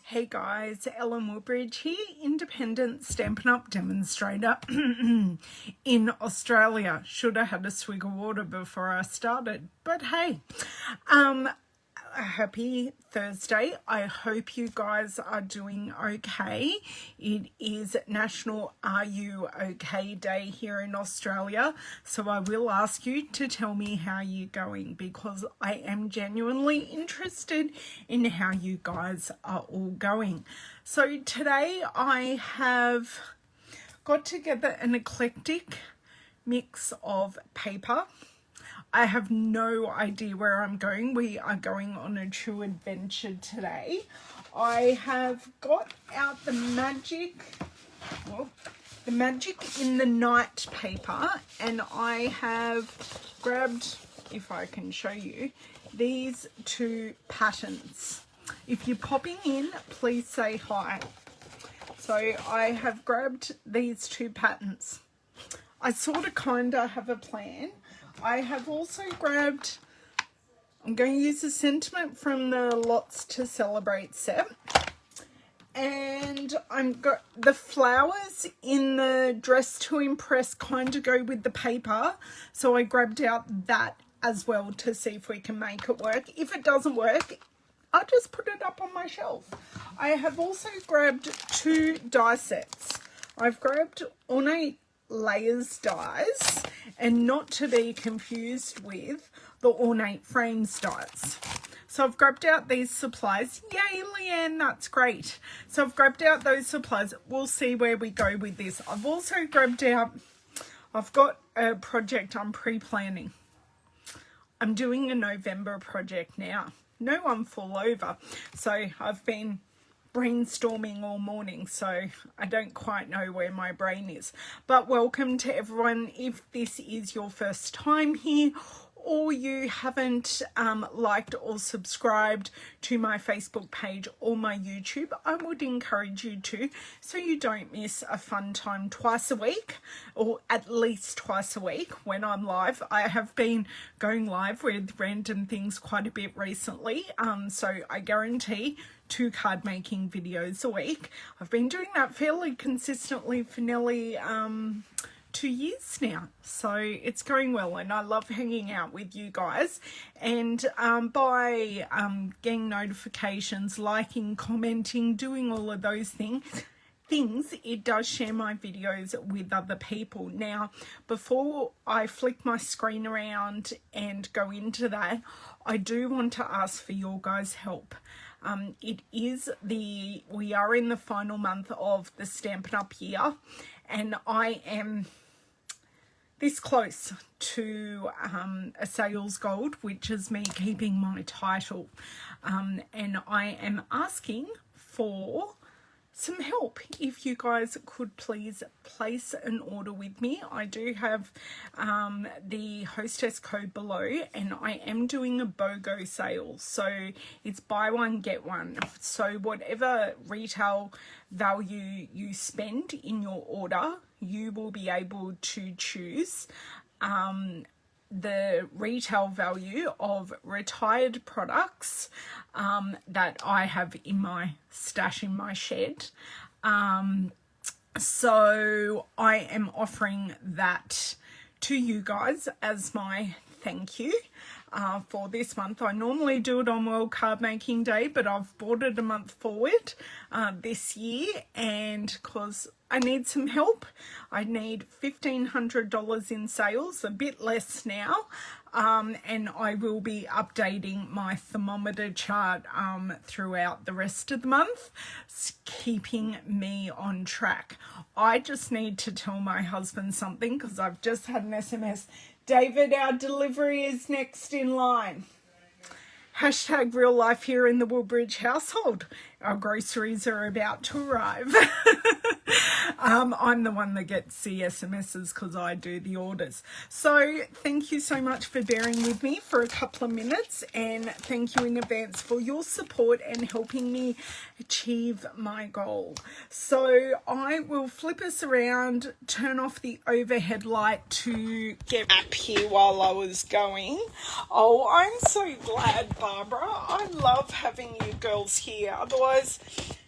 Hey guys, Ellen Woodbridge here, independent Stampin' Up demonstrator in Australia. Should have had a swig of water before I started, but hey, happy Thursday. I hope you guys are doing okay. It is National Are You OK Day here in Australia, so I will ask you to tell me how you're going because I am genuinely interested in how you guys are all going. So today I have got together an eclectic mix of paper. I have no idea where I'm going. We are going on a true adventure today. I have got out the magic in the night paper, and I have grabbed, if I can show you, these two patterns. If you're popping in, please say hi. So I have grabbed these two patterns. I sort of kind of have a plan. I have also grabbed, I'm going to use a sentiment from the Lots to Celebrate set. And I'm got the flowers in the Dress to Impress kind of go with the paper. So I grabbed out that as well to see if we can make it work. If it doesn't work, I'll just put it up on my shelf. I have also grabbed two die sets. I've grabbed Ornate Layers dies, and not to be confused with the Ornate Frames dies. So I've grabbed out these supplies. Yay, Leanne, that's great. So I've grabbed out those supplies. We'll see where we go with this. I've also grabbed out, I've got a project I'm pre-planning. I'm doing a November project now. No one fall over. So I've been brainstorming all morning, so I don't quite know where my brain is. But welcome to everyone. If this is your first time here, or you haven't liked or subscribed to my Facebook page or my YouTube, I would encourage you to, so you don't miss a fun time twice a week, or at least twice a week when I'm live. I have been going live with random things quite a bit recently, so I guarantee 2 card making videos a week. I've been doing that fairly consistently for nearly 2 years now, so it's going well, and I love hanging out with you guys. And by getting notifications, liking, commenting, doing all of those things, it does share my videos with other people. Now, before I flick my screen around and go into that, I do want to ask for your guys' help. We are in the final month of the Stampin' Up year, and I am this close to a sales goal, which is me keeping my title, and I am asking for some help. If you guys could please place an order with me. I do have the hostess code below, and I am doing a BOGO sale, so it's buy one get one. So whatever retail value you spend in your order, you will be able to choose the retail value of retired products that I have in my stash in my shed. So I am offering that to you guys as my thank you for this month. I normally do it on World Card Making Day, but I've bought it a month forward this year, and because I need some help. I need $1,500 in sales, a bit less now, and I will be updating my thermometer chart throughout the rest of the month, keeping me on track. I just need to tell my husband something because I've just had an SMS. David, our delivery is next in line. Hashtag real life here in the Woodbridge household. Our groceries are about to arrive. I'm the one that gets the SMSs because I do the orders. So thank you so much for bearing with me for a couple of minutes, and thank you in advance for your support and helping me achieve my goal. So I will flip us around, turn off the overhead light to get up here while I was going. Oh, I'm so glad, Barbara. I love having you girls here. Otherwise,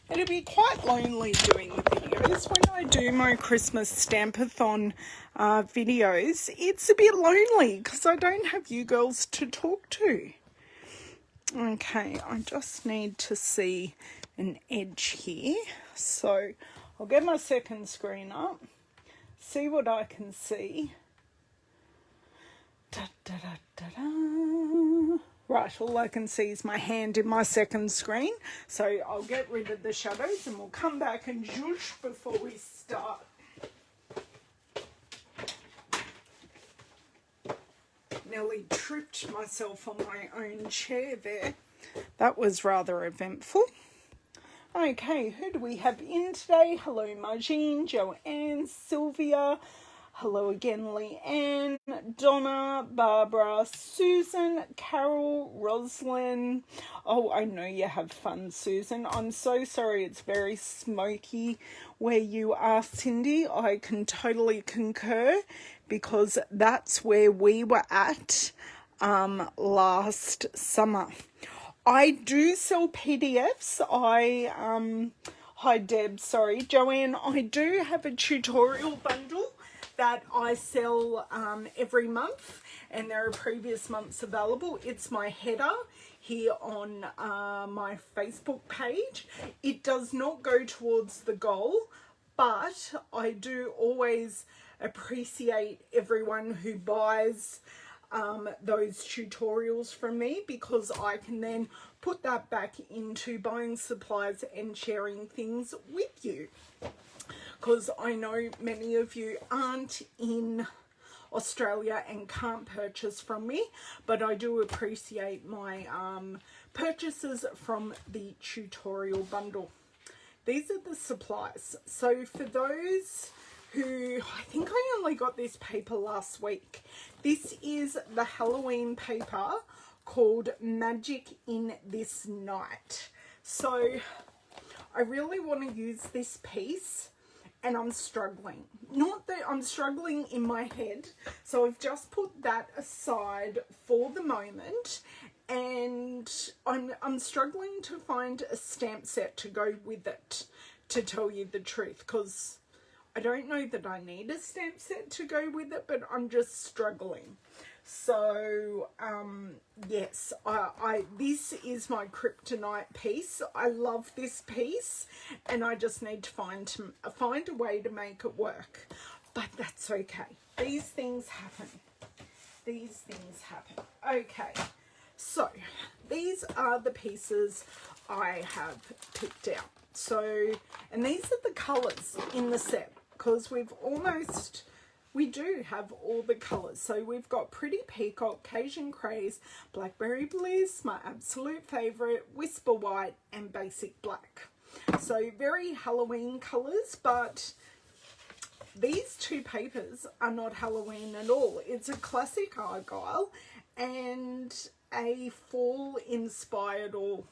It'll be quite lonely doing the videos. When I do my Christmas Stampathon videos, it's a bit lonely because I don't have you girls to talk to. Okay, I just need to see an edge here. So I'll get my second screen up, see what I can see. Da, da, da, da, da. Right, all I can see is my hand in my second screen. So I'll get rid of the shadows and we'll come back and zhoosh before we start. Nearly tripped myself on my own chair there. That was rather eventful. Okay, who do we have in today? Hello, Margine, Joanne, Sylvia. Hello again, Leanne, Donna, Barbara, Susan, Carol, Roslyn. Oh, I know you have fun, Susan. I'm so sorry it's very smoky where you are, Cindy. I can totally concur because that's where we were at last summer. I do sell PDFs. Hi Deb, sorry. Joanne, I do have a tutorial bundle that I sell every month, and there are previous months available. It's my header here on my Facebook page. It does not go towards the goal, but I do always appreciate everyone who buys those tutorials from me, because I can then put that back into buying supplies and sharing things with you. Because I know many of you aren't in Australia and can't purchase from me, but I do appreciate my purchases from the tutorial bundle. These are the supplies. So for those who, I think I only got this paper last week. This is the Halloween paper called Magic in This Night. So I really want to use this piece, and I'm struggling. Not that I'm struggling in my head, so I've just put that aside for the moment, and I'm struggling to find a stamp set to go with it, to tell you the truth, because I don't know that I need a stamp set to go with it, but I'm just struggling. So yes, this is my kryptonite piece. I love this piece, and I just need to find a way to make it work. But that's okay. These things happen. These things happen. Okay, so these are the pieces I have picked out. So, and these are the colours in the set, because we do have all the colours. So we've got Pretty Peacock, Cajun Craze, Blackberry Bliss, my absolute favourite, Whisper White, and Basic Black. So very Halloween colours, but these two papers are not Halloween at all. It's a classic Argyle and a fall-inspired or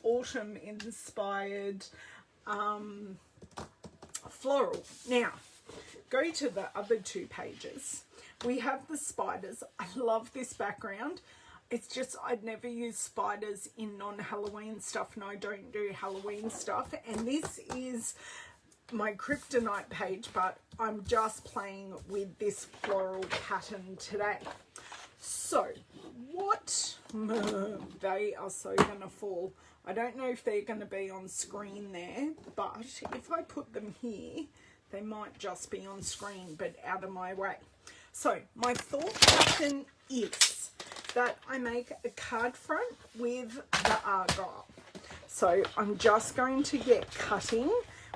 autumn-inspired floral. Now, go to the other two pages. We have the spiders. I love this background. It's just I'd never use spiders in non-Halloween stuff, and I don't do Halloween stuff. And this is my kryptonite page, but I'm just playing with this floral pattern today. So, what? They are so going to fall. I don't know if they're going to be on screen there, but if I put them here, they might just be on screen, but out of my way. So my thought pattern is that I make a card front with the Argyle. So I'm just going to get cutting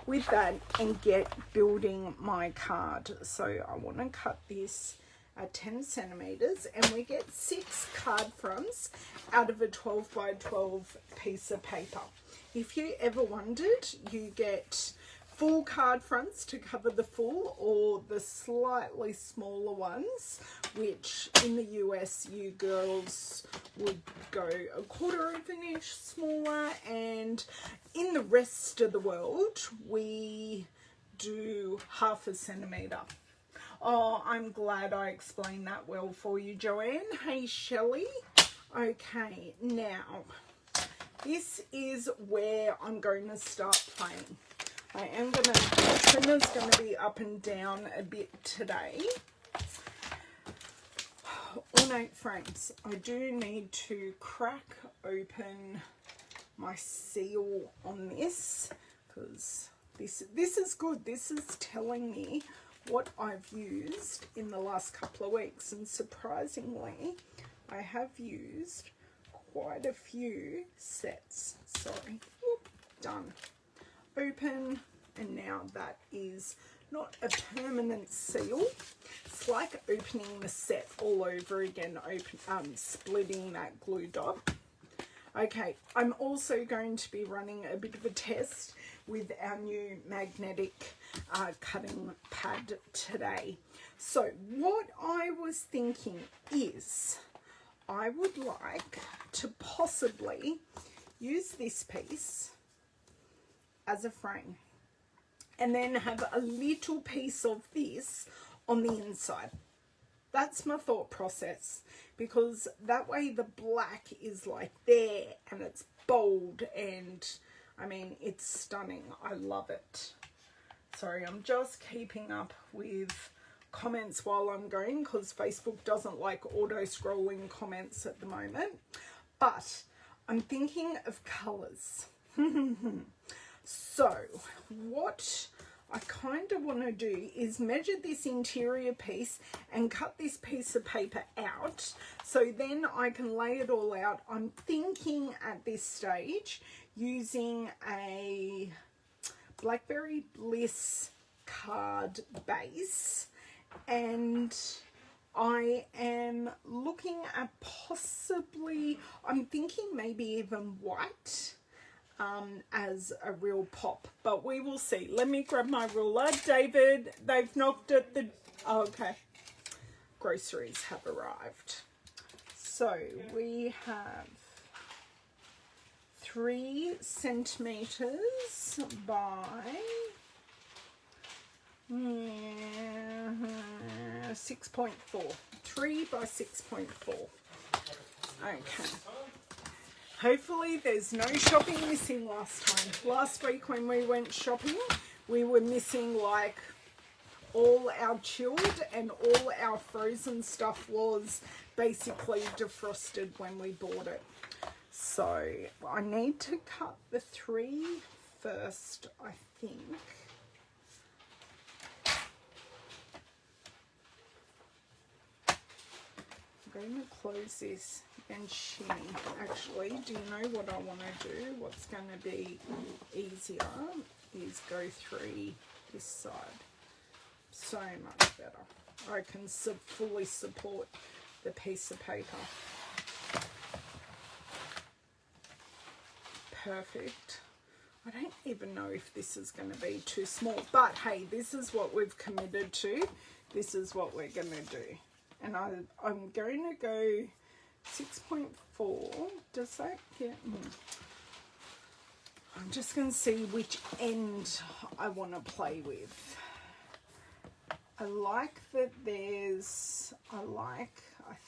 with that and get building my card. So I want to cut this at 10 centimeters, and we get 6 card fronts out of a 12 by 12 piece of paper. If you ever wondered, you get full card fronts to cover the full, or the slightly smaller ones, which in the US you girls would go a quarter of an inch smaller, and in the rest of the world we do half a centimeter. Oh, I'm glad I explained that well for you, Joanne. Hey, Shelley. Okay, now this is where I'm going to start playing. The trimmer's going to be up and down a bit today. Ornate frames. I do need to crack open my seal on this, because this is good. This is telling me what I've used in the last couple of weeks, and surprisingly I have used quite a few sets. Sorry. Whoop, done. Open, and now that is not a permanent seal. It's like opening the set all over again, splitting that glue dot. Okay, I'm also going to be running a bit of a test with our new magnetic cutting pad today. So what I was thinking is I would like to possibly use this piece as a frame and then have a little piece of this on the inside. That's my thought process, because that way the black is like there and it's bold, and I mean, it's stunning. I love it. Sorry, I'm just keeping up with comments while I'm going, because Facebook doesn't like auto scrolling comments at the moment. But I'm thinking of colours. So what I kind of want to do is measure this interior piece and cut this piece of paper out, so then I can lay it all out. I'm thinking at this stage using a Blackberry Bliss card base, and I am looking at possibly, I'm thinking maybe even white as a real pop, but we will see. Let me grab my ruler. David, they've knocked at the, oh, okay, groceries have arrived. So we have 3 centimeters by 6.4. 3 by 6.4. Okay. Hopefully there's no shopping missing last time. Last week when we went shopping, we were missing like all our chilled and all our frozen stuff was basically defrosted when we bought it. So I need to cut the 3 first, I think. I'm going to close this and shimmy. Actually, do you know what I want to do? What's going to be easier is go through this side. So much better. I can fully support the piece of paper. Perfect. I don't even know if this is going to be too small, but hey, this is what we've committed to. This is what we're going to do. And I'm going to go 6.4. Does that get... I'm just going to see which end I want to play with. I like that there's... I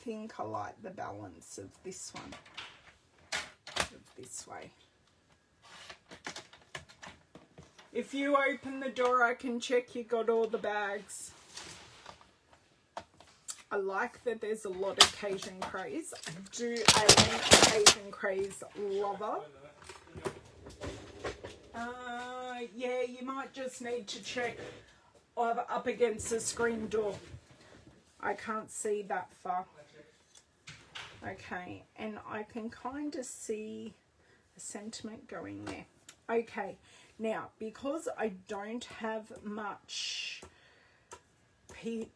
think I like the balance of this one. Of this way. If you open the door, I can check you got all the bags. I like that there's a lot of Cajun craze. I'm a Cajun craze lover. Yeah, you might just need to check up against the screen door. I can't see that far. Okay, and I can kind of see a sentiment going there. Okay, now because I don't have much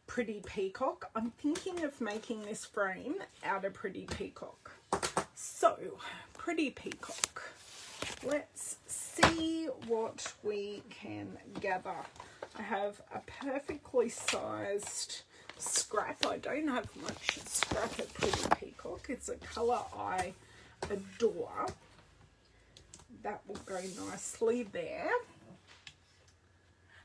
pretty peacock, I'm thinking of making this frame out of pretty peacock. So, pretty peacock. Let's see what we can gather. I have a perfectly sized scrap. I don't have much scrap of pretty peacock. It's a colour I adore. That will go nicely there.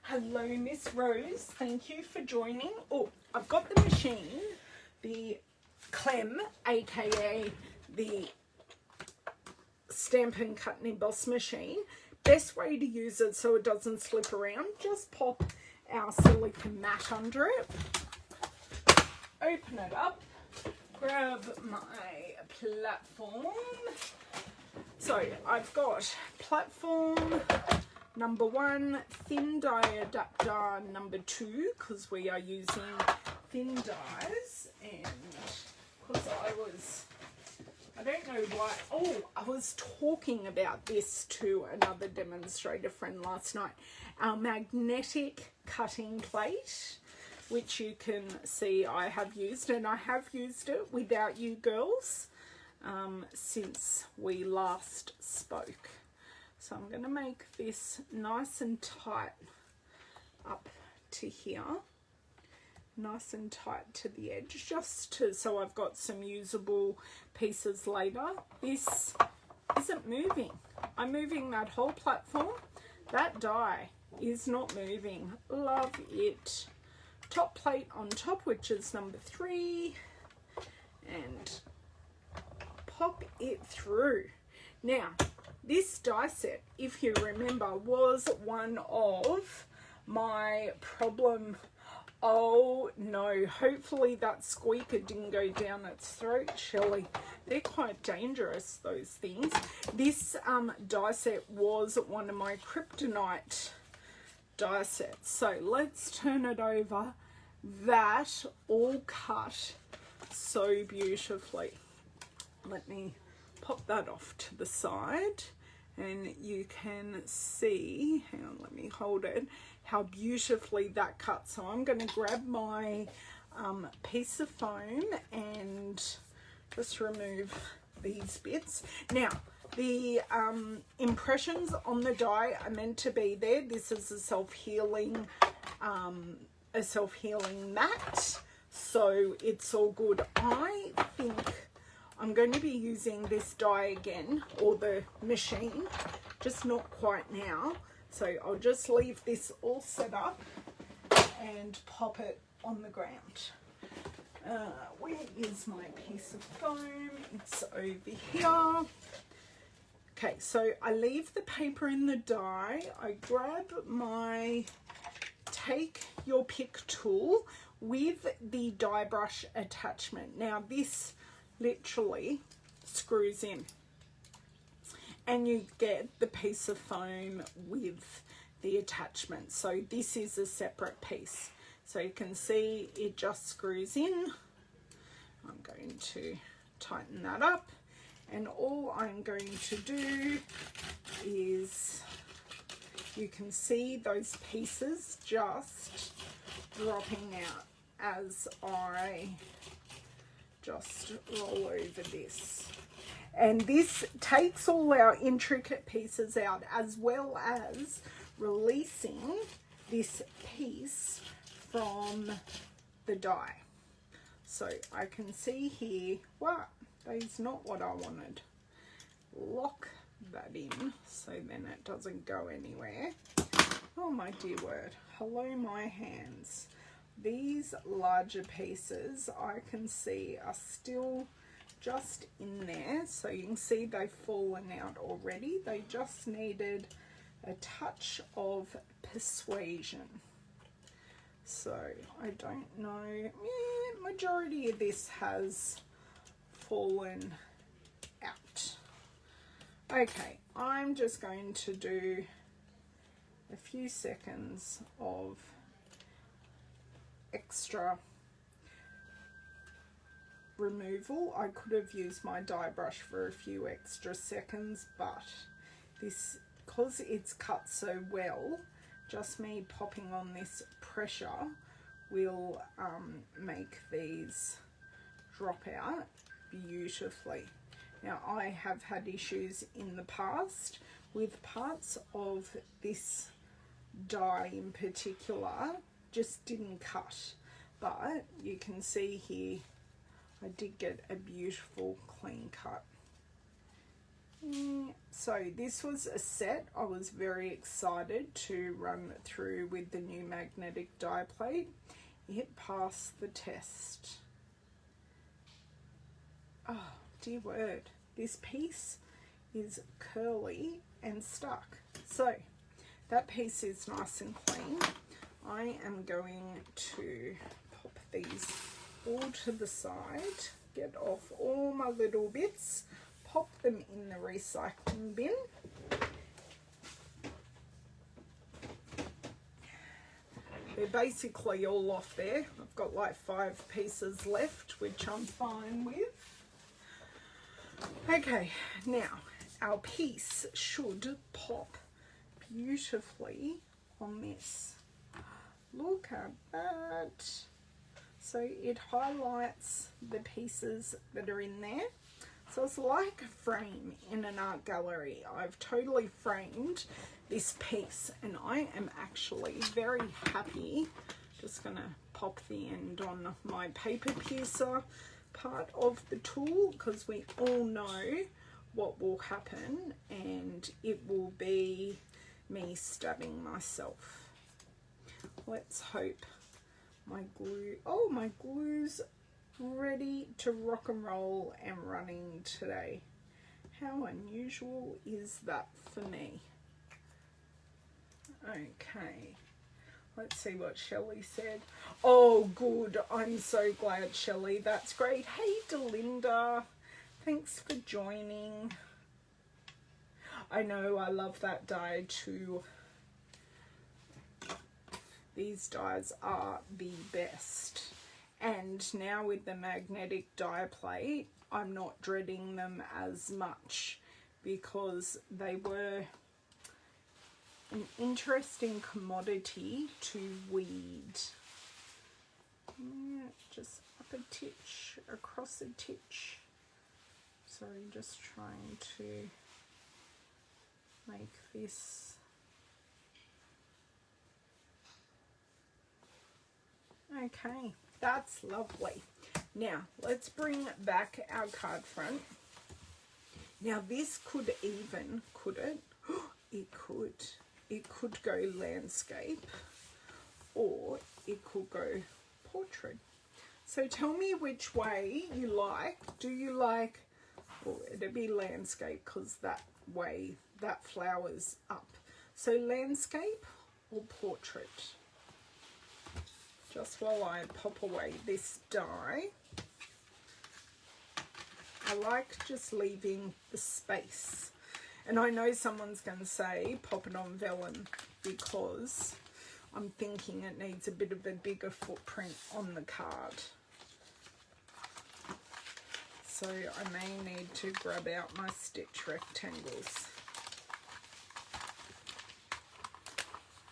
Hello, Miss Rose. Thank you for joining. Oh, I've got the machine, the Clem, aka the Stampin' Cut and Emboss machine. Best way to use it so it doesn't slip around, just pop our silicone mat under it, open it up, grab my platform. So I've got platform number 1, thin die adapter number 2, because we are using thin dies, and because I don't know why, I was talking about this to another demonstrator friend last night, our magnetic cutting plate, which you can see I have used, and I have used it without you girls since we last spoke. So I'm going to make this nice and tight up to here, nice and tight to the edge, so I've got some usable pieces later. This isn't moving. I'm moving that whole platform. That die is not moving. Love it. Top plate on top, which is number 3, and pop it through. Now, this die set, if you remember, was one of my problem. Oh no, hopefully that squeaker didn't go down its throat, Shelley. They're quite dangerous, those things. This die set was one of my kryptonite die sets. So let's turn it over. That all cut so beautifully. Let me pop that off to the side, and you can see, hang on, let me hold it, how beautifully that cuts. So I'm going to grab my piece of foam and just remove these bits. Now, the impressions on the die are meant to be there. This is a self-healing mat, so it's all good. I think I'm going to be using this die again, or the machine, just not quite now. So I'll just leave this all set up and pop it on the ground. Where is my piece of foam? It's over here. Okay, so I leave the paper in the die. I grab my take your pick tool with the die brush attachment. Now this literally screws in, and you get the piece of foam with the attachment. So this is a separate piece. So you can see it just screws in. I'm going to tighten that up, and all I'm going to do is, you can see those pieces just dropping out as I just roll over this. And this takes all our intricate pieces out, as well as releasing this piece from the die. So I can see here, what? That is not what I wanted. Lock that in so then it doesn't go anywhere. Oh my dear word. Hello my hands. These larger pieces I can see are still just in there, so you can see they've fallen out already. They just needed a touch of persuasion. So I don't know, majority of this has fallen out. Okay, I'm just going to do a few seconds of extra removal. I could have used my die brush for a few extra seconds, but this, because it's cut so well, just me popping on this pressure will make these drop out beautifully. Now I have had issues in the past with parts of this die in particular, just didn't cut, but you can see here I did get a beautiful clean cut. So this was a set I was very excited to run through with the new magnetic die plate. It passed the test. Oh dear word, this piece is curly and stuck. So that piece is nice and clean. I am going to pop these all to the side, get off all my little bits, pop them in the recycling bin. They're basically all off there. I've got like 5 pieces left, which I'm fine with. Okay, now our piece should pop beautifully on this. Look at that. So it highlights the pieces that are in there. So it's like a frame in an art gallery. I've totally framed this piece and I am actually very happy. Just going to pop the end on my paper piercer part of the tool, because we all know what will happen, and it will be me stabbing myself. Let's hope my glue, oh, my glue's ready to rock and roll and running today. How unusual is that for me? Okay, let's see what Shelley said. Oh, good. I'm so glad, Shelley. That's great. Hey, Delinda. Thanks for joining. I know, I love that die too. These dies are the best. And now with the magnetic die plate, I'm not dreading them as much, because they were an interesting commodity to weed. Yeah, just up a titch, across a titch. Sorry, just trying to make this. Okay, that's lovely. Now let's bring back our card front. Now this could even, could it? It could go landscape, or it could go portrait. So tell me which way you like. Do you like, well, it'd be landscape because that way that flower's up. So landscape or portrait? Just while I pop away this die, I like just leaving the space. And I know someone's going to say pop it on vellum, because I'm thinking it needs a bit of a bigger footprint on the card. So I may need to grab out my stitch rectangles.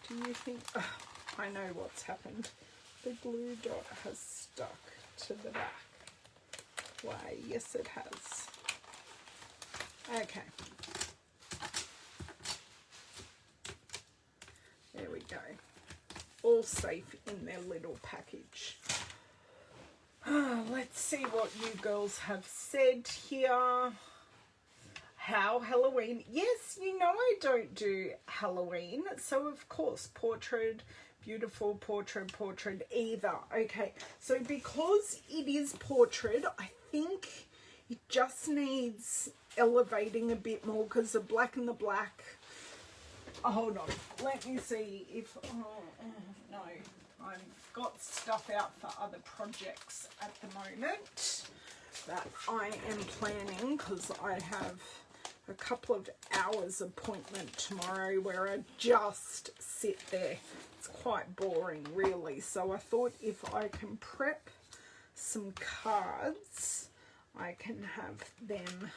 Do you think, oh, I know what's happened. The glue dot has stuck to the back. Why, yes it has. Okay. There we go. All safe in their little package. Let's see what you girls have said here. How Halloween? Yes, you know I don't do Halloween. So of course, portrait, beautiful portrait either. Okay, so because it is portrait, I think it just needs elevating a bit more, because the black and the black. Oh, hold on, let me see if, no, I've got stuff out for other projects at the moment that I am planning, because I have a couple of hours appointment tomorrow where I just sit there. It's quite boring really, so I thought if I can prep some cards, I can have them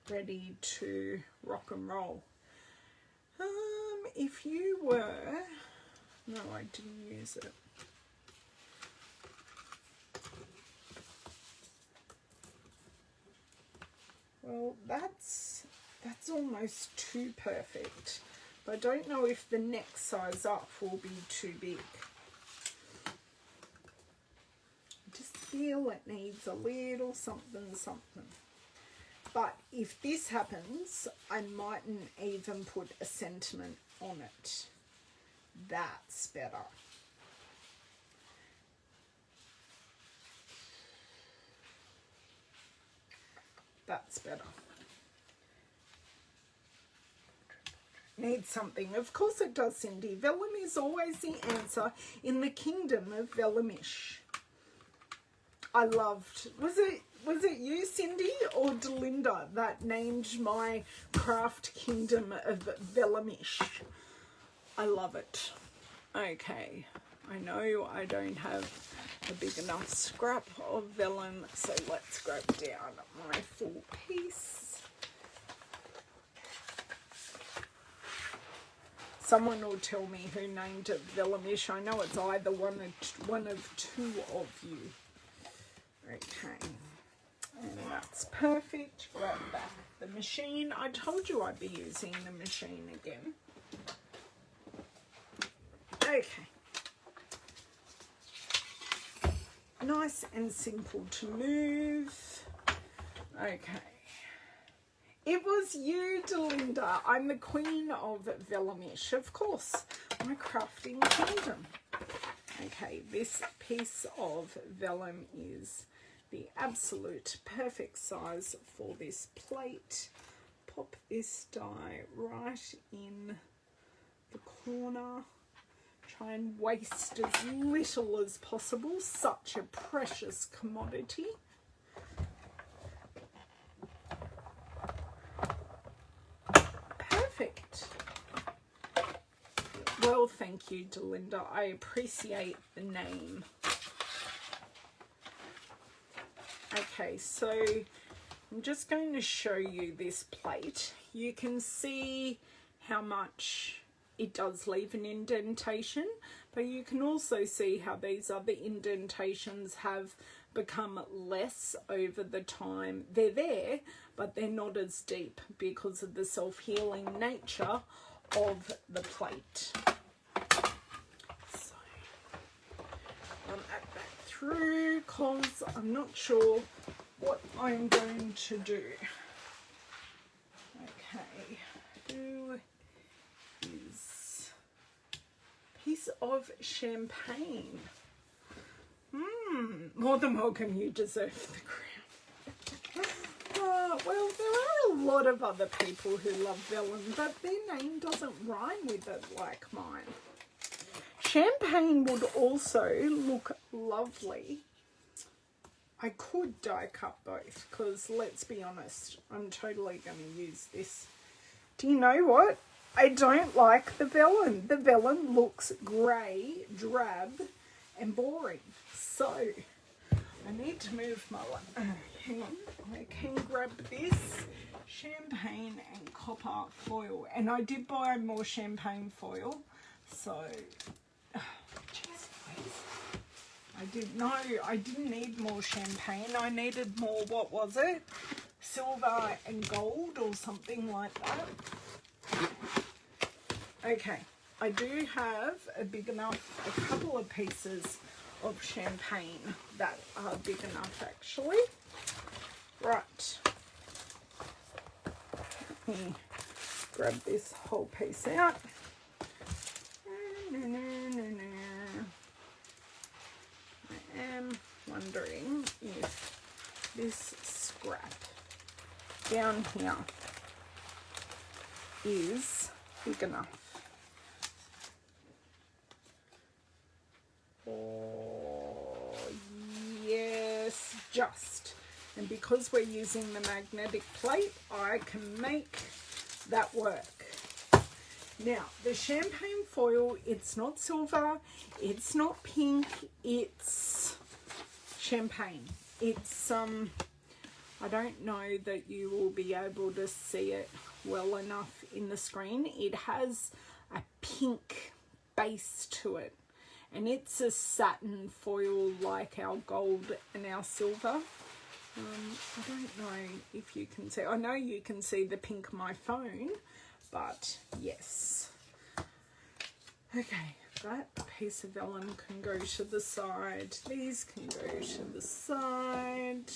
ready to rock and roll. If you were, no, I didn't use it. Well, that's almost too perfect. But I don't know if the next size up will be too big. I just feel it needs a little something. But if this happens, I mightn't even put a sentiment on it. That's better. That's better. needs something. Of course it does, Cindy. Vellum is always the answer in the kingdom of Vellumish. I loved, was it you, Cindy, or Delinda that named my craft kingdom of Vellumish? I love it. Okay, I know I don't have a big enough scrap of vellum, so let's grab down my full piece. Someone will tell me who named it Vellumish. I know it's either one of two of you. Okay, and that's perfect. Grab back the machine. I told you I'd be using the machine again. Okay. Nice and simple to move. Okay. It was you, Delinda. I'm the queen of Vellumish, of course. My crafting kingdom. Okay, this piece of vellum is the absolute perfect size for this plate. Pop this die right in the corner. Try and waste as little as possible. Such a precious commodity. Perfect. Well, thank you, Delinda. I appreciate the name. Okay, so I'm just going to show you this plate. You can see how much it does leave an indentation, but you can also see how these other indentations have become less over the time. They're there, but they're not as deep because of the self-healing nature of the plate. So run that back through because I'm not sure what I'm going to do. Okay, who is piece of champagne? More than welcome, you deserve the crown. Well, there are a lot of other people who love vellum, but their name doesn't rhyme with it like mine. Champagne would also look lovely. I could die cut both, because let's be honest, I'm totally going to use this. Do you know what? I don't like the vellum. The vellum looks grey, drab, and boring. So, I need to move my hang on. I can grab this champagne and copper foil. And I did buy more champagne foil. So, I didn't need more champagne. I needed more, what was it? Silver and gold or something like that. Okay, I do have a couple of pieces of champagne that are big enough actually. Right, let me grab this whole piece out. I am wondering if this scrap down here is big enough. Oh, yes, just. And because we're using the magnetic plate, I can make that work. Now, the champagne foil, it's not silver, it's not pink, it's champagne. It's, I don't know that you will be able to see it well enough in the screen. It has a pink base to it. And it's a satin foil like our gold and our silver. I don't know if you can see. I know you can see the pink on my phone, but yes. Okay, that piece of vellum can go to the side. These can go to the side.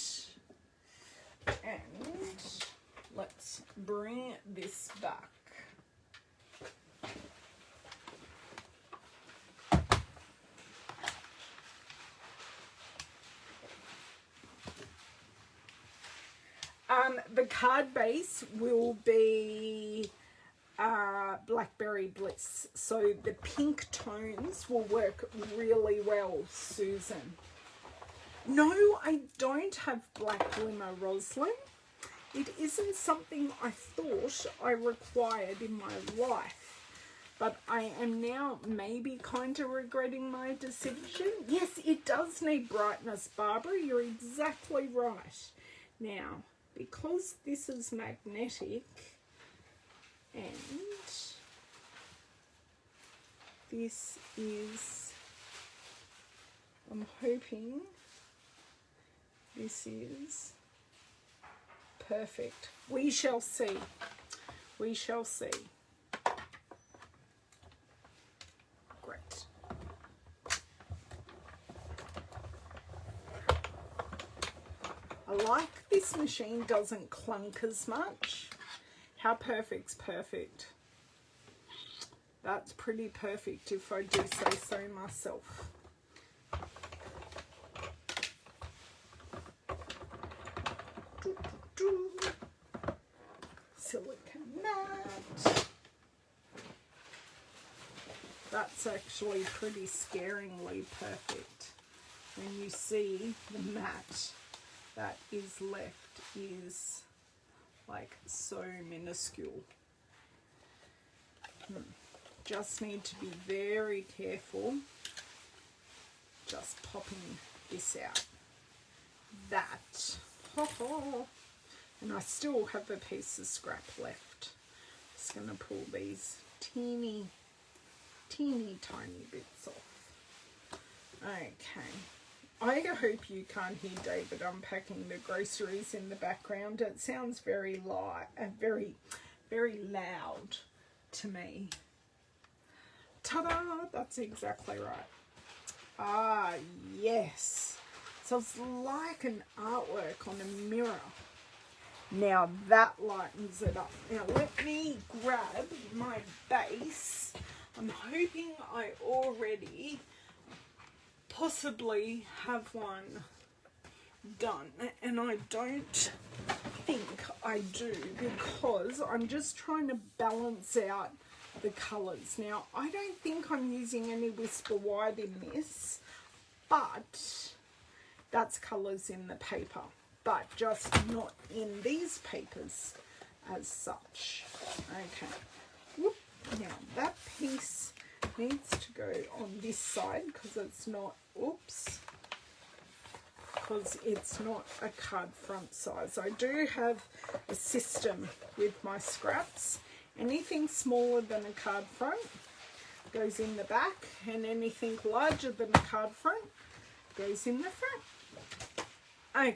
And let's bring this back. The card base will be black Blackberry Bliss. So the pink tones will work really well, Susan. No, I don't have Black Glimmer, Roslyn. It isn't something I thought I required in my life, but I am now maybe kind of regretting my decision. Yes, it does need brightness, Barbara. You're exactly right. Now, because this is magnetic and this is, I'm hoping this is perfect. We shall see. We shall see. Great. I like this machine doesn't clunk as much. How perfect's perfect. That's pretty perfect if I do say so myself. Silicone mat. That's actually pretty scaringly perfect. When you see the mat that is left is like so minuscule. Just need to be very careful just popping this out. That. And I still have a piece of scrap left. Just going to pull these teeny tiny bits off. Okay. I hope you can't hear David unpacking the groceries in the background. It sounds very loud, very loud to me. Ta-da! That's exactly right. Ah, yes. So it's like an artwork on a mirror. Now that lightens it up. Now let me grab my base. I'm hoping I already possibly have one done, and I don't think I do because I'm just trying to balance out the colours. Now I don't think I'm using any Whisper White in this, but that's colours in the paper, but just not in these papers as such. Okay. Whoop. Now that piece needs to go on this side because it's not, oops, because it's not a card front size. I do have a system with my scraps. Anything smaller than a card front goes in the back, and anything larger than a card front goes in the front. Okay,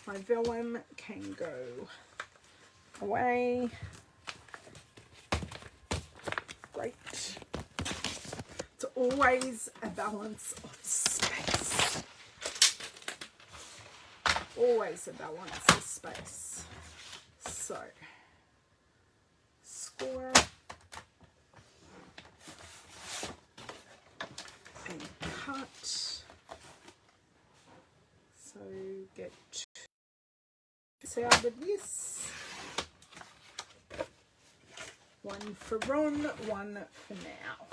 my vellum can go away. Great. It's always a balance of space. Always a balance of space. So, score and cut. So get two out of this. One for Ron, one for now.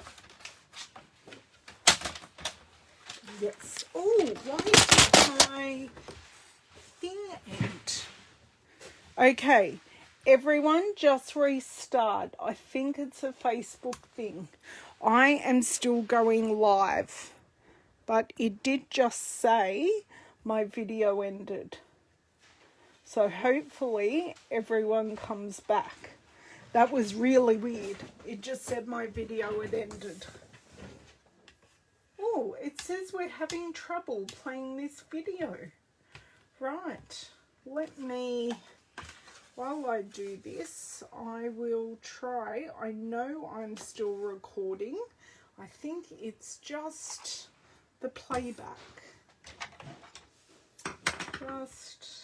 Yes. Oh, why did my thing end? Okay, everyone just restart. I think it's a Facebook thing. I am still going live, but it did just say my video ended. So hopefully everyone comes back. That was really weird. It just said my video had ended. Oh, it says we're having trouble playing this video. Right. Let me, while I do this, I will try. I know I'm still recording. I think it's just the playback. Just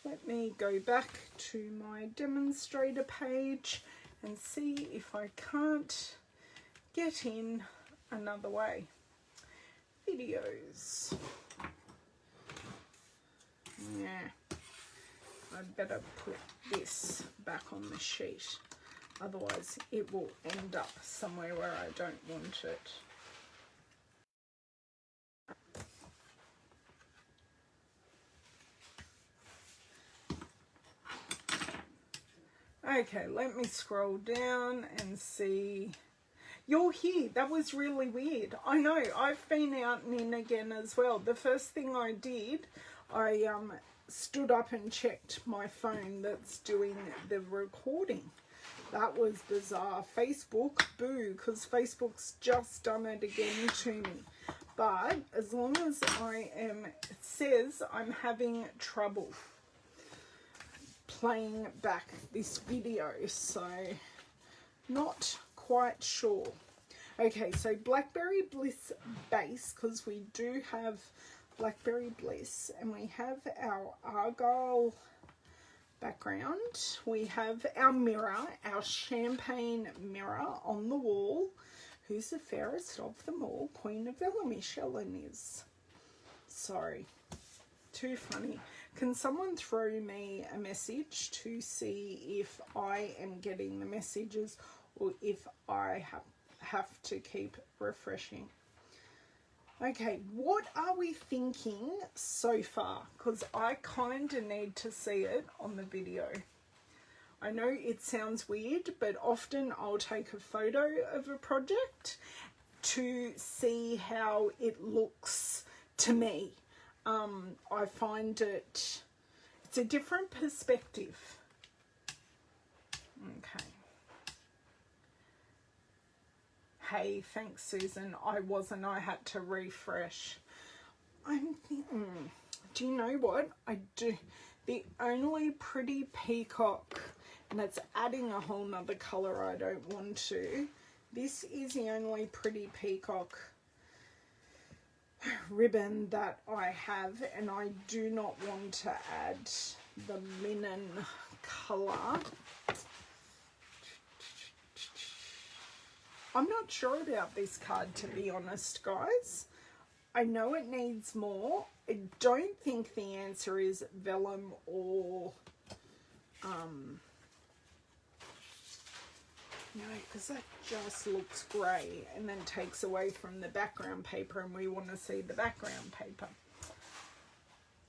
let me go back to my demonstrator page and see if I can't get in another way. Videos. Yeah, I'd better put this back on the sheet. Otherwise it will end up somewhere where I don't want it. Okay, let me scroll down and see. You're here. That was really weird. I know. I've been out and in again as well. The first thing I did, I stood up and checked my phone that's doing the recording. That was bizarre. Facebook, boo, because Facebook's just done it again to me. But as long as it says I'm having trouble playing back this video, so not quite sure. Okay, so Blackberry Bliss base, because we do have Blackberry Bliss, and we have our Argyle background. We have our mirror, our champagne mirror on the wall. Who's the fairest of them all? Queen of Velamish, Ellen is. Sorry, too funny. Can someone throw me a message to see if I am getting the messages or if I have to keep refreshing? Okay, what are we thinking so far? Because I kind of need to see it on the video. I know it sounds weird, but often I'll take a photo of a project to see how it looks to me. I find it's a different perspective. Okay. Hey, thanks, Susan. I had to refresh. I'm thinking, do you know what? I do. The only pretty peacock, and it's adding a whole nother colour I don't want to. This is the only pretty peacock ribbon that I have, and I do not want to add the linen colour. I'm not sure about this card, to be honest, guys. I know it needs more. I don't think the answer is vellum or no, because that just looks grey and then takes away from the background paper, and we want to see the background paper.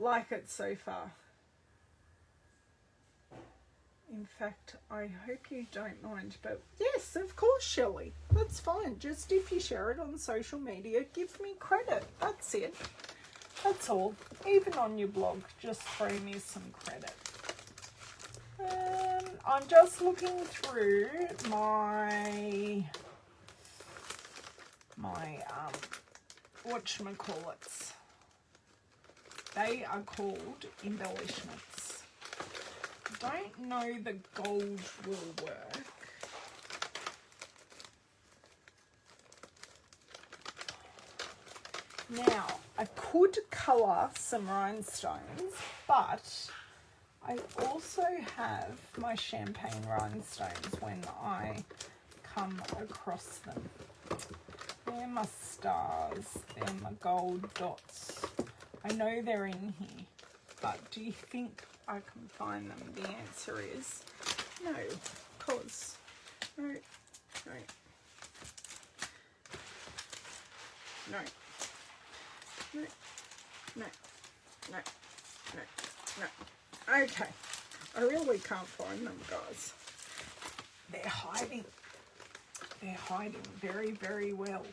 Like it so far. In fact, I hope you don't mind, but yes, of course, Shelley. That's fine. Just if you share it on social media, give me credit. That's it. That's all. Even on your blog, just throw me some credit. I'm just looking through my whatchamacallits. They are called embellishments. Don't know the gold will work. Now, I could colour some rhinestones, but I also have my champagne rhinestones when I come across them. They're my stars, they're my gold dots. I know they're in here, but do you think I can find them? The answer is no, because no, no, no, no, no, no, no, no. Okay, I really can't find them, guys. They're hiding. They're hiding very, very well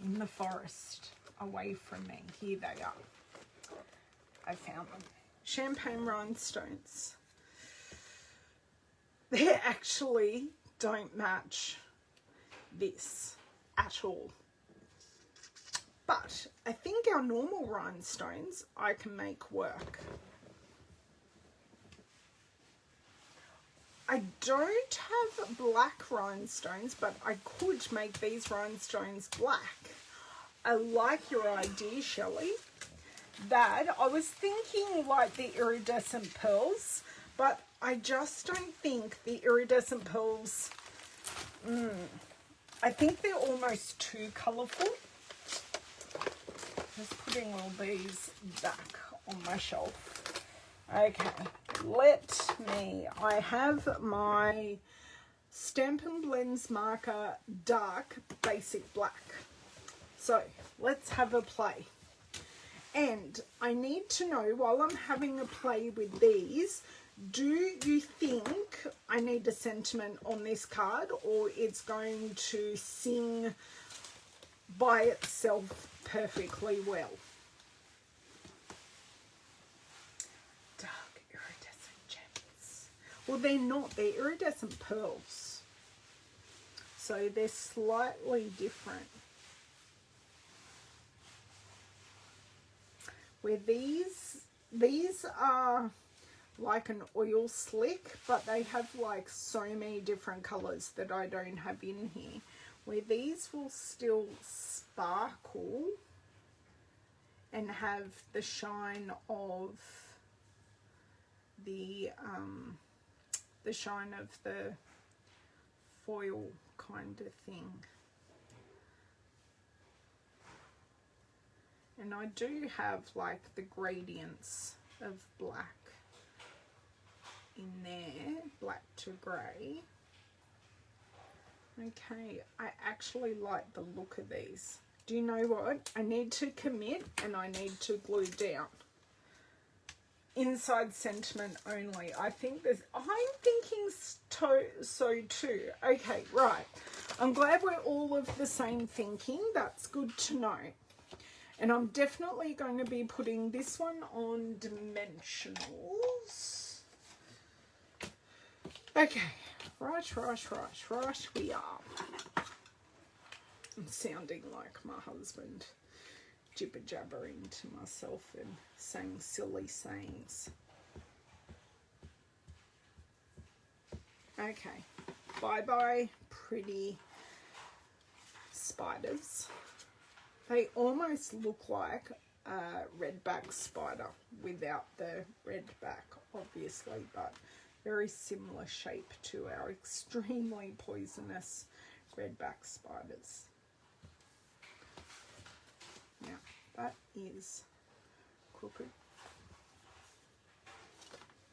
in the forest away from me. Here they are. I found them. Champagne rhinestones. They actually don't match this at all. But I think our normal rhinestones I can make work. I don't have black rhinestones, but I could make these rhinestones black. I like your idea, Shelley. That I was thinking like the iridescent pearls, but I just don't think the iridescent pearls, I think they're almost too colourful. Just putting all these back on my shelf. Okay, I have my Stampin' Blends marker, dark, basic black. So let's have a play. And I need to know, while I'm having a play with these, do you think I need a sentiment on this card, or it's going to sing by itself perfectly well? Dark iridescent gems. Well, they're not. They're iridescent pearls. So they're slightly different. Where these are like an oil slick, but they have like so many different colors that I don't have in here. Where these will still sparkle and have the shine of the shine of the foil kind of thing. And I do have like the gradients of black in there, black to grey. Okay, I actually like the look of these. Do you know what? I need to commit and I need to glue down. Inside sentiment only. I think there's, I'm thinking so too. Okay, right. I'm glad we're all of the same thinking. That's good to know. And I'm definitely going to be putting this one on dimensionals. Okay, right we are. I'm sounding like my husband, jibber jabbering to myself and saying silly sayings. Okay, bye pretty spiders. They almost look like a redback spider without the red back, obviously, but very similar shape to our extremely poisonous redback spiders. Now, that is crooked.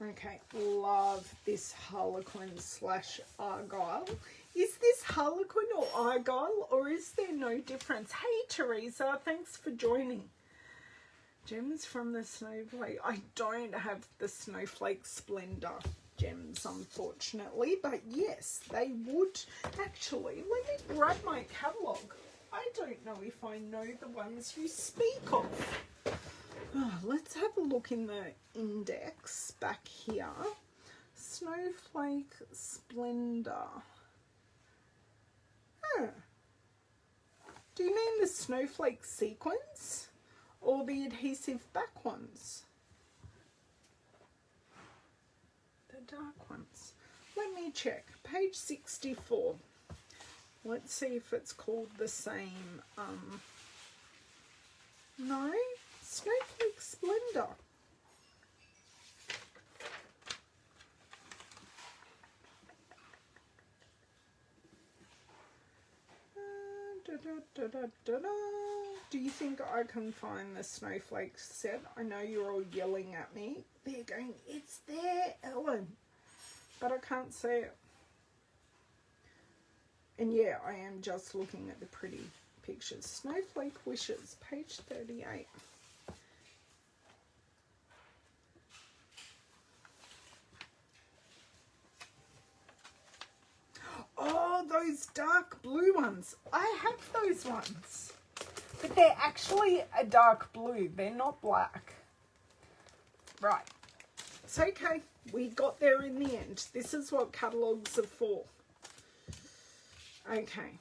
Okay, love this Harlequin / Argyle. Is this Harlequin or Argyle, or is there no difference? Hey, Teresa, thanks for joining. Gems from the Snowflake. I don't have the Snowflake Splendor gems, unfortunately, but yes, they would. Actually, let me grab my catalogue. I don't know if I know the ones you speak of. Oh, let's have a look in the index back here. Snowflake Splendor. Huh. Do you mean the snowflake sequins or the adhesive back ones? The dark ones. Let me check. Page 64. Let's see if it's called the same. No, Snowflake Splendor. Do you think I can find the snowflake set? I know you're all yelling at me. They're going, it's there, Ellen. But I can't see it. And yeah, I am just looking at the pretty pictures. Snowflake Wishes, page 38. Oh, those dark blue ones. I have those ones. But they're actually a dark blue. They're not black. Right. It's okay. We got there in the end. This is what catalogues are for. Okay.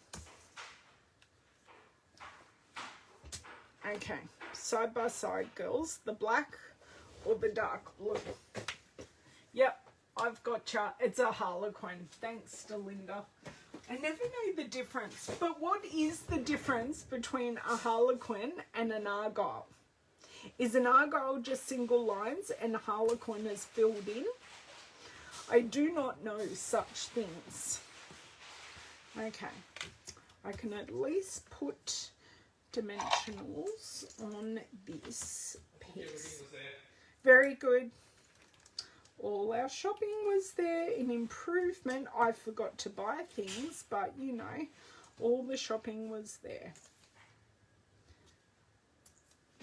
Okay. Side by side, girls. The black or the dark blue. Yep. I've gotcha. It's a Harlequin. Thanks, Delinda. I never know the difference. But what is the difference between a Harlequin and an Argyle? Is an Argyle just single lines and a Harlequin is filled in? I do not know such things. Okay. I can at least put dimensionals on this piece. Very good. All our shopping was there. An improvement. I forgot to buy things, but you know, all the shopping was there.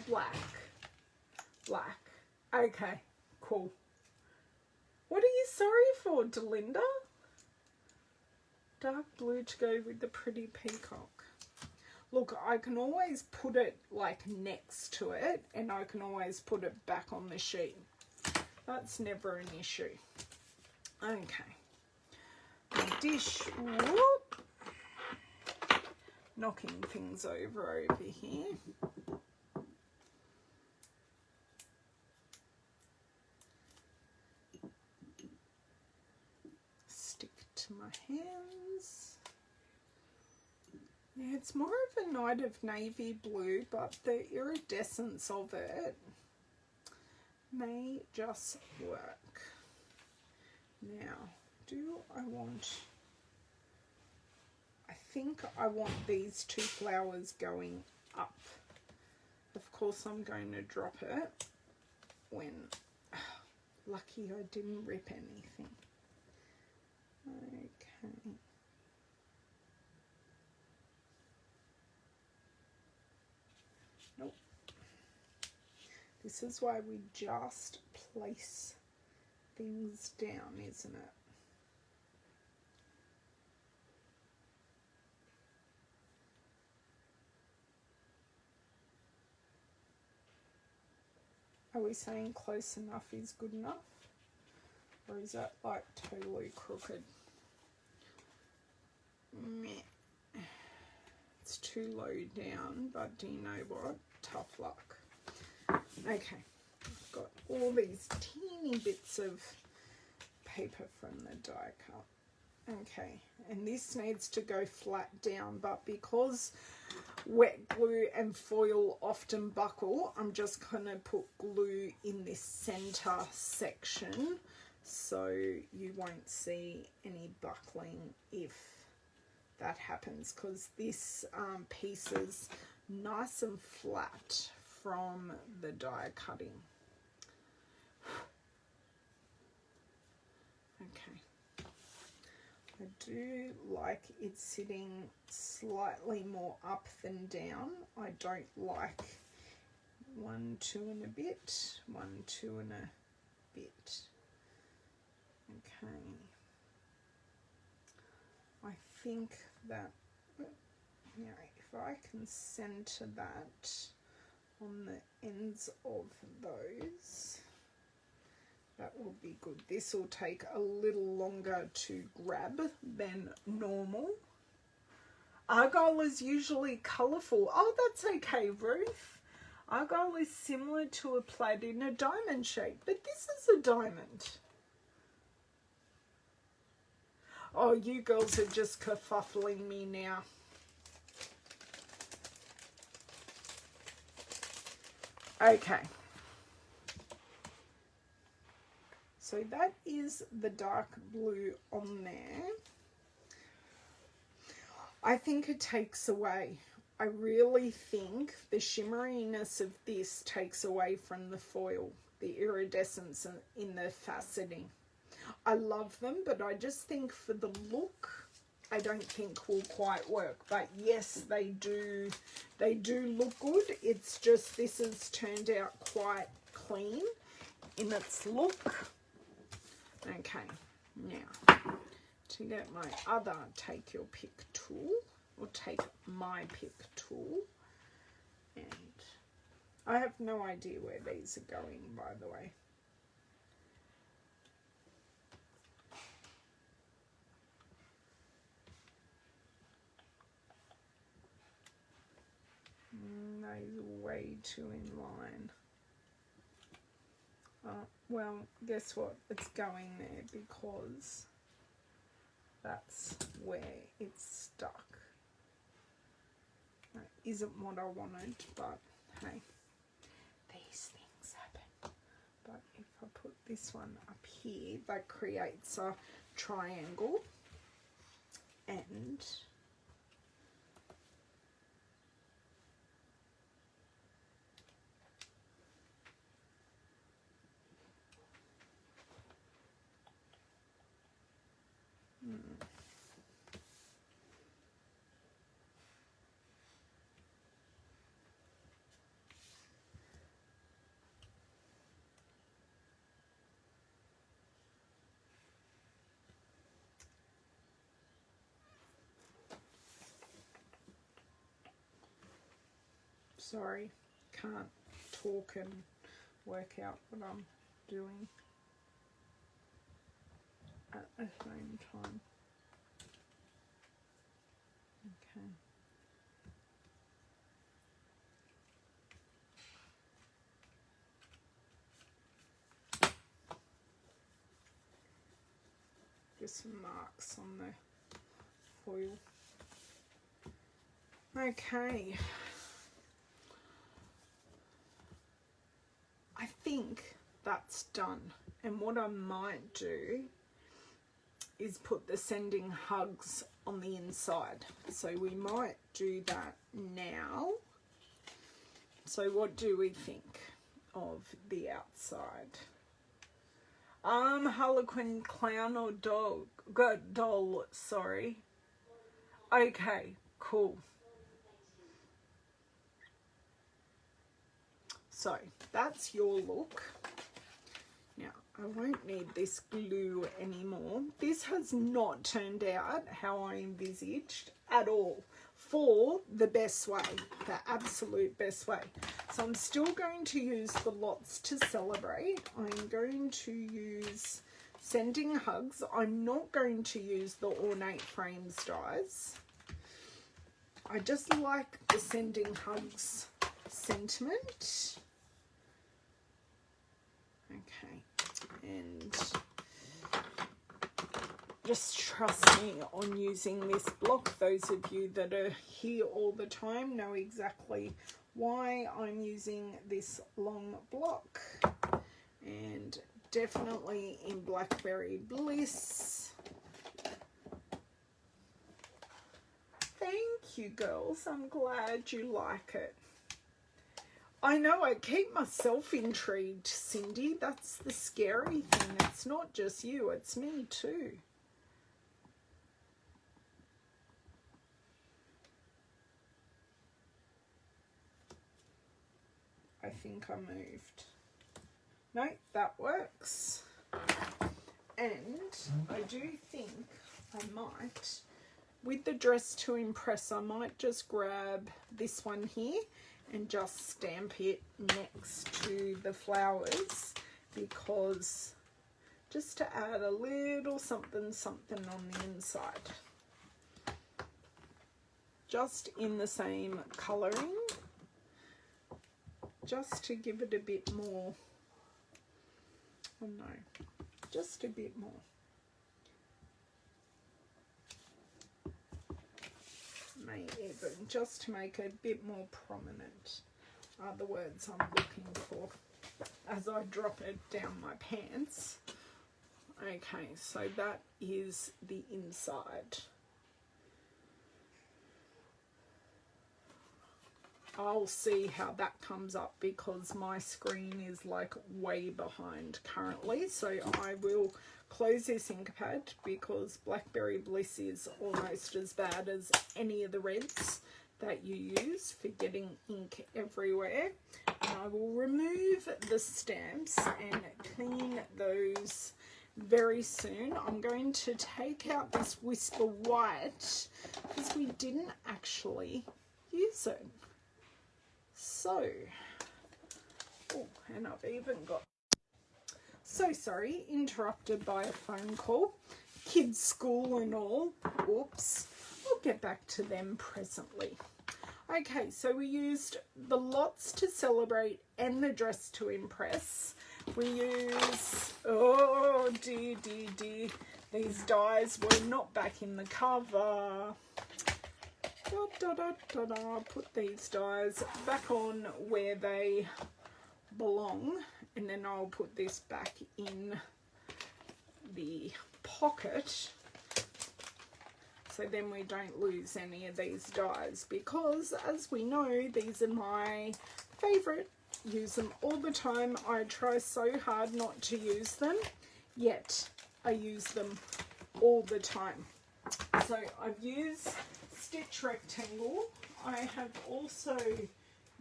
Black. Black. Okay, cool. What are you sorry for, Delinda? Dark blue to go with the pretty peacock. Look, I can always put it like next to it, and I can always put it back on the sheet. That's never an issue. Okay. The dish, whoop. Knocking things over here. Stick to my hands. Yeah, it's more of a night of navy blue, but the iridescence of it may just work. Now, I think I want these two flowers going up. Of course, I'm going to drop it when, lucky I didn't rip anything. Okay. Nope. This is why we just place things down, isn't it? Are we saying close enough is good enough? Or is that like totally crooked? Meh. It's too low down, but do you know what? Tough luck. Okay, I've got all these teeny bits of paper from the die cut. Okay, and this needs to go flat down, but because wet glue and foil often buckle, I'm just going to put glue in this center section so you won't see any buckling if that happens, because this piece is nice and flat from the die cutting. Okay. I do like it sitting slightly more up than down. I don't like 1, 2 and a bit, 1, 2 and a bit. Okay. I think that, you know, if I can center that on the ends of those, that will be good. This will take a little longer to grab than normal. Argyle is usually colourful. Oh, that's okay, Ruth. Argyle is similar to a plaid in a diamond shape, but this is a diamond. Oh, you girls are just kerfuffling me now. Okay. So that is the dark blue on there. I think it takes away. I really think the shimmeriness of this takes away from the foil, the iridescence in the faceting. I love them, but I just think for the look, I don't think will quite work. But yes, they do look good. It's just this has turned out quite clean in its look. Okay, now to get my other take your pick tool, or take my pick tool, and I have no idea where these are going, by the way. Those are way too in line. Well, guess what? It's going there because that's where it's stuck. That isn't what I wanted, but hey, these things happen. But if I put this one up here, that creates a triangle, and Sorry, can't talk and work out what I'm doing at the same time. Okay. Just some marks on the foil. Okay. I think that's done. And what I might do is put the sending hugs on the inside. So we might do that now. So what do we think of the outside? Harlequin clown or dog? Doll, sorry. Okay, cool. So that's your look. Now, I won't need this glue anymore. This has not turned out how I envisaged at all, for the best way, the absolute best way. So I'm still going to use the Lots to Celebrate. I'm going to use Sending Hugs. I'm not going to use the Ornate Frames dies. I just like the Sending Hugs sentiment. Okay, and just trust me on using this block. Those of you that are here all the time know exactly why I'm using this long block. And definitely in Blackberry Bliss. Thank you, girls. I'm glad you like it. I know, I keep myself intrigued, Cindy. That's the scary thing. It's not just you, it's me too. I think I moved. No, that works. And I do think I might, with the Dress to Impress, I might just grab this one here and just stamp it next to the flowers, because just to add a little something something on the inside, just in the same colouring, just to give it a bit more, oh no, just a bit more. May even just to make it a bit more prominent are the words I'm looking for as I drop it down my pants. Okay, so that is the inside. I'll see how that comes up because my screen is like way behind currently, so I will close this ink pad because Blackberry Bliss is almost as bad as any of the reds that you use for getting ink everywhere. And I will remove the stamps and clean those very soon. I'm going to take out this Whisper White because we didn't actually use it. So, oh, and I've even got, so sorry, interrupted by a phone call. Kids' school and all. Oops. We'll get back to them presently. Okay, so we used the Lots to Celebrate and the Dress to Impress. We use, oh dear, dear, dear, these dies were not back in the cover. Put these dies back on where they belong, and then I'll put this back in the pocket so then we don't lose any of these dies, because as we know, these are my favorite. Use them all the time. I try so hard not to use them, yet I use them all the time. So I've used Stitch Rectangle. I have also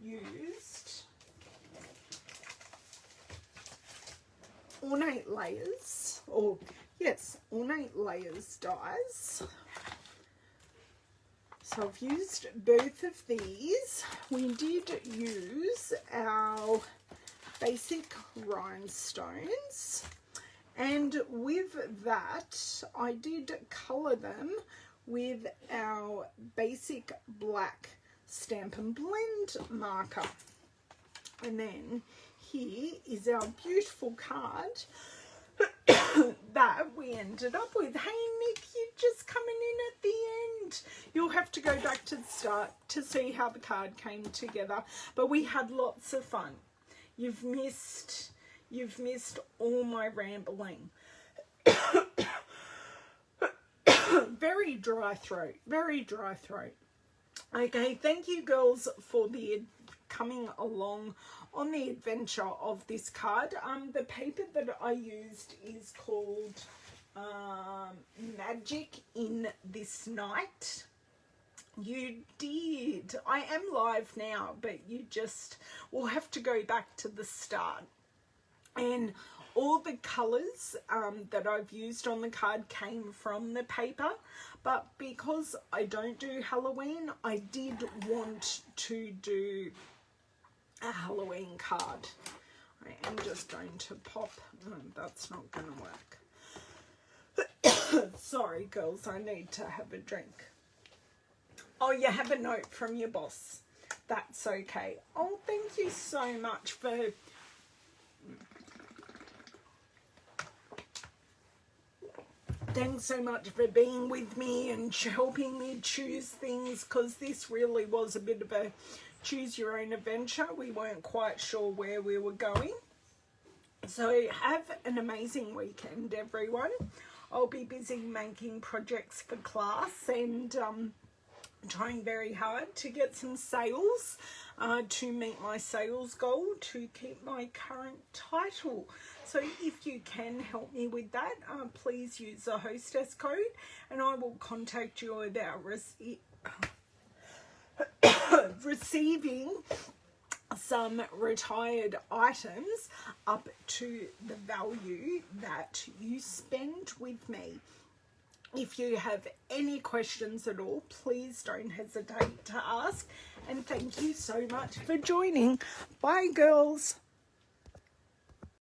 used Ornate Layers, or yes, Ornate Layers dies. So I've used both of these. We did use our basic rhinestones, and with that I did colour them with our basic black Stampin' Blend marker. And then here is our beautiful card that we ended up with. Hey Nick, you're just coming in at the end. You'll have to go back to the start to see how the card came together. But we had lots of fun. You've missed all my rambling. Very dry throat. Very dry throat. Okay, thank you girls for the coming along on the adventure of this card. The paper that I used is called Magic in This Night. You did. I am live now, but you just will have to go back to the start. And all the colours that I've used on the card came from the paper, but because I don't do Halloween, I did want to do a Halloween card. I am just going to pop. That's not going to work. Sorry girls, I need to have a drink. Oh, you have a note from your boss. That's okay. Oh, thank you so much for... Thanks so much for being with me and helping me choose things, because this really was a bit of a choose your own adventure. We weren't quite sure where we were going. So have an amazing weekend, everyone. I'll be busy making projects for class and trying very hard to get some sales to meet my sales goal to keep my current title. So if you can help me with that, please use the hostess code and I will contact you about receiving some retired items up to the value that you spend with me. If you have any questions at all, please don't hesitate to ask. And thank you so much for joining. Bye, girls.